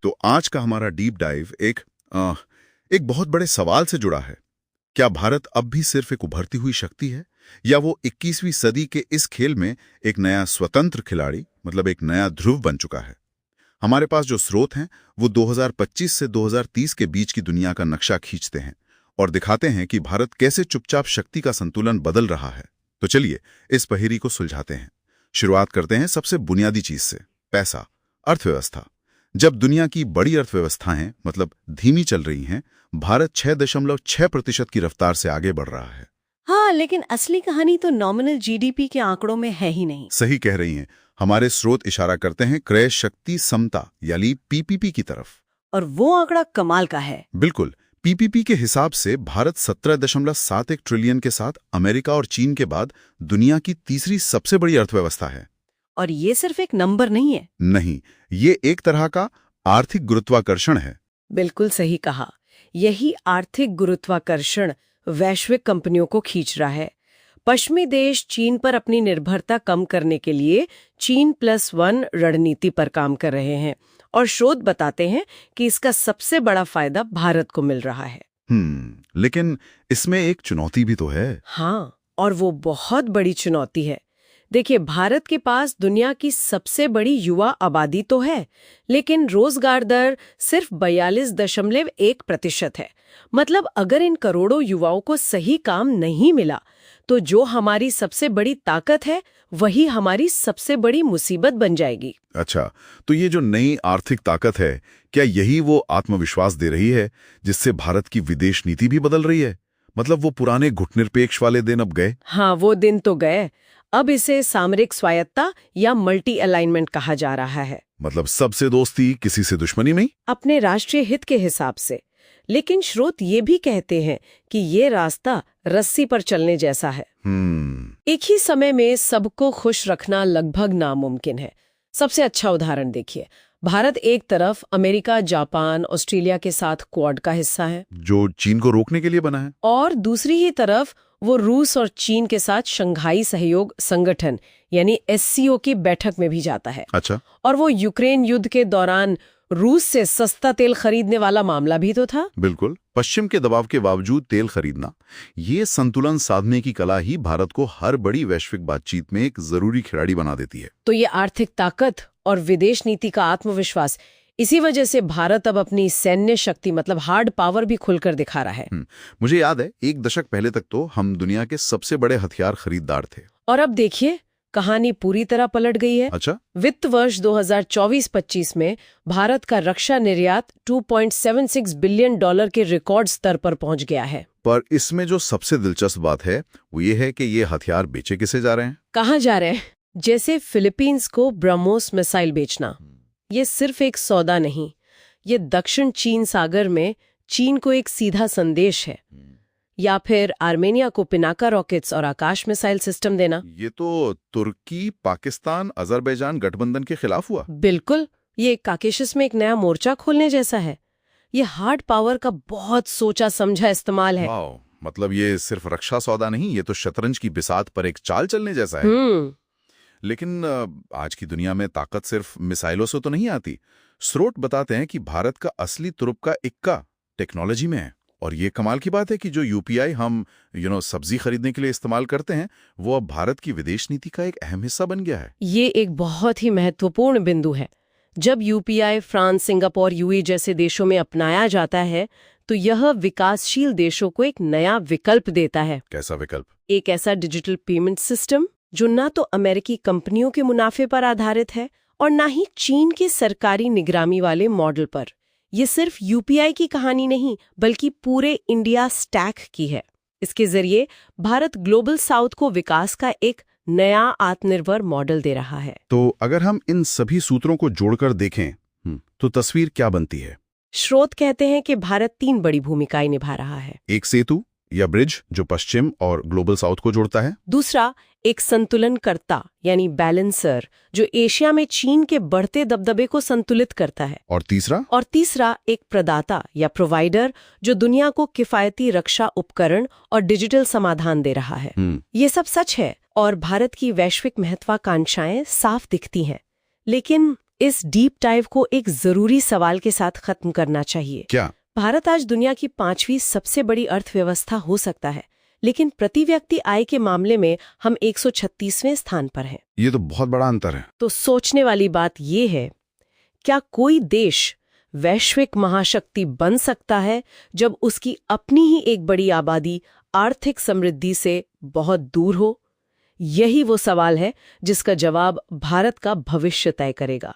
तो आज का हमारा डीप डाइव एक बहुत बड़े सवाल से जुड़ा है। क्या भारत अब भी सिर्फ एक उभरती हुई शक्ति है, या वो 21वीं सदी के इस खेल में एक नया स्वतंत्र खिलाड़ी, मतलब एक नया ध्रुव बन चुका है? हमारे पास जो स्रोत हैं वो 2025 से 2030 के बीच की दुनिया का नक्शा खींचते हैं और दिखाते हैं कि भारत कैसे चुपचाप शक्ति का संतुलन बदल रहा है। तो चलिए इस पहेली को सुलझाते हैं। शुरुआत करते हैं सबसे बुनियादी चीज से, पैसा, अर्थव्यवस्था। जब दुनिया की बड़ी अर्थव्यवस्थाएं मतलब धीमी चल रही हैं, भारत 6.6% की रफ्तार से आगे बढ़ रहा है। हाँ, लेकिन असली कहानी तो नॉमिनल जीडीपी के आंकड़ों में है ही नहीं। सही कह रही हैं। हमारे स्रोत इशारा करते हैं क्रय शक्ति समता यानी पीपीपी की तरफ। और वो आंकड़ा कमाल का है। बिल्कुल। पीपीपी के हिसाब से भारत 17.71 ट्रिलियन के साथ अमेरिका और चीन के बाद दुनिया की तीसरी सबसे बड़ी अर्थव्यवस्था है। और ये सिर्फ एक नंबर नहीं है। नहीं, ये एक तरह का आर्थिक गुरुत्वाकर्षण है। बिल्कुल सही कहा। यही आर्थिक गुरुत्वाकर्षण वैश्विक कंपनियों को खींच रहा है। पश्चिमी देश चीन पर अपनी निर्भरता कम करने के लिए China+1 रणनीति पर काम कर रहे हैं और स्रोत बताते हैं कि इसका सबसे बड़ा फायदा भारत को मिल रहा है। लेकिन इसमें एक चुनौती भी तो है। हाँ, और वो बहुत बड़ी चुनौती है। देखिए, भारत के पास दुनिया की सबसे बड़ी युवा आबादी तो है, लेकिन रोजगार दर सिर्फ 42.1% है। मतलब अगर इन करोड़ों युवाओं को सही काम नहीं मिला तो जो हमारी सबसे बड़ी ताकत है वही हमारी सबसे बड़ी मुसीबत बन जाएगी। अच्छा, तो ये जो नई आर्थिक ताकत है, क्या यही वो आत्मविश्वास दे रही है जिससे भारत की विदेश नीति भी बदल रही है? मतलब वो पुराने गुटनिरपेक्ष वाले दिन अब गए? हाँ, वो दिन तो गए। अब इसे सामरिक स्वायत्ता या मल्टी अलाइनमेंट कहा जा रहा है। मतलब सबसे दोस्ती, किसी से दुश्मनी नहीं? अपने राष्ट्रीय हित के हिसाब से। लेकिन स्रोत ये भी कहते हैं कि ये रास्ता रस्सी पर चलने जैसा है। एक ही समय में सबको खुश रखना लगभग नामुमकिन है। सबसे अच्छा उदाहरण देखिए, भारत एक तरफ अमेरिका, जापान, ऑस्ट्रेलिया के साथ क्वाड का हिस्सा है, जो चीन को रोकने के लिए बना है, और दूसरी ही तरफ वो रूस और चीन के साथ शंघाई सहयोग संगठन यानी SCO की बैठक में भी जाता है। अच्छा। और वो यूक्रेन युद्ध के दौरान रूस से सस्ता तेल खरीदने वाला मामला भी तो था। बिल्कुल। पश्चिम के दबाव के बावजूद तेल खरीदना, ये संतुलन साधने की कला ही भारत को हर बड़ी वैश्विक बातचीत में एक जरूरी खिलाड़ी बना देती है। तो ये आर्थिक ताकत और विदेश नीति का आत्मविश्वास, इसी वजह से भारत अब अपनी सैन्य शक्ति मतलब हार्ड पावर भी खुलकर दिखा रहा है। मुझे याद है, एक दशक पहले तक तो हम दुनिया के सबसे बड़े हथियार खरीदार थे। और अब देखिए, कहानी पूरी तरह पलट गई है। अच्छा। वित्त वर्ष 2024-25 में भारत का रक्षा निर्यात $2.76 बिलियन के रिकॉर्ड स्तर पर पहुंच गया है। पर इसमें जो सबसे दिलचस्प बात है वो ये है कि ये हथियार बेचे किसे जा रहे हैं? कहाँ जा रहे हैं? जैसे फिलीपींस को ब्रह्मोस मिसाइल बेचना, ये सिर्फ एक सौदा नहीं, ये दक्षिण चीन सागर में चीन को एक सीधा संदेश है। या फिर आर्मेनिया को पिनाका रॉकेट्स और आकाश मिसाइल सिस्टम देना। ये तो तुर्की, पाकिस्तान, अजरबैजान गठबंधन के खिलाफ हुआ। बिल्कुल, ये काकेशस में एक नया मोर्चा खोलने जैसा है। ये हार्ड पावर का बहुत सोचा समझा इस्तेमाल है। मतलब ये सिर्फ रक्षा सौदा नहीं, ये तो शतरंज की बिसात पर एक चाल चलने जैसा है। लेकिन आज की दुनिया में ताकत सिर्फ मिसाइलों से तो नहीं आती। स्रोत बताते हैं कि भारत का असली तुरुप का इक्का टेक्नोलॉजी में है। और ये कमाल की बात है कि जो UPI हम सब्जी खरीदने के लिए इस्तेमाल करते हैं, वो अब भारत की विदेश नीति का एक अहम हिस्सा बन गया है। ये एक बहुत ही महत्वपूर्ण बिंदु है। जब UPI फ्रांस, सिंगापुर, UAE जैसे देशों में अपनाया जाता है तो यह विकासशील देशों को एक नया विकल्प देता है। कैसा विकल्प? एक ऐसा डिजिटल पेमेंट सिस्टम जो ना तो अमेरिकी कंपनियों के मुनाफे पर आधारित है और ना ही चीन के सरकारी निगरानी वाले मॉडल पर। ये सिर्फ UPI की कहानी नहीं, बल्कि पूरे इंडिया स्टैक की है। इसके जरिए भारत ग्लोबल साउथ को विकास का एक नया आत्मनिर्भर मॉडल दे रहा है। तो अगर हम इन सभी सूत्रों को जोड़कर देखें तो तस्वीर क्या बनती है? स्रोत कहते हैं कि भारत 3 बड़ी भूमिकाएं निभा रहा है। एक सेतु या ब्रिज जो पश्चिम और ग्लोबल साउथ को जोड़ता है। दूसरा, एक संतुलनकर्ता यानी बैलेंसर जो एशिया में चीन के बढ़ते दबदबे को संतुलित करता है। और तीसरा, एक प्रदाता या प्रोवाइडर जो दुनिया को किफायती रक्षा उपकरण और डिजिटल समाधान दे रहा है। ये सब सच है और भारत की वैश्विक महत्वाकांक्षाएं साफ दिखती हैं। लेकिन इस डीप डाइव को एक जरूरी सवाल के साथ खत्म करना चाहिए। क्या? भारत आज दुनिया की 5वीं सबसे बड़ी अर्थव्यवस्था हो सकता है, लेकिन प्रति व्यक्ति आय के मामले में हम 136वें स्थान पर हैं। ये तो बहुत बड़ा अंतर है। तो सोचने वाली बात ये है, क्या कोई देश वैश्विक महाशक्ति बन सकता है जब उसकी अपनी ही एक बड़ी आबादी आर्थिक समृद्धि से बहुत दूर हो? यही वो सवाल है जिसका जवाब भारत का भविष्य तय करेगा।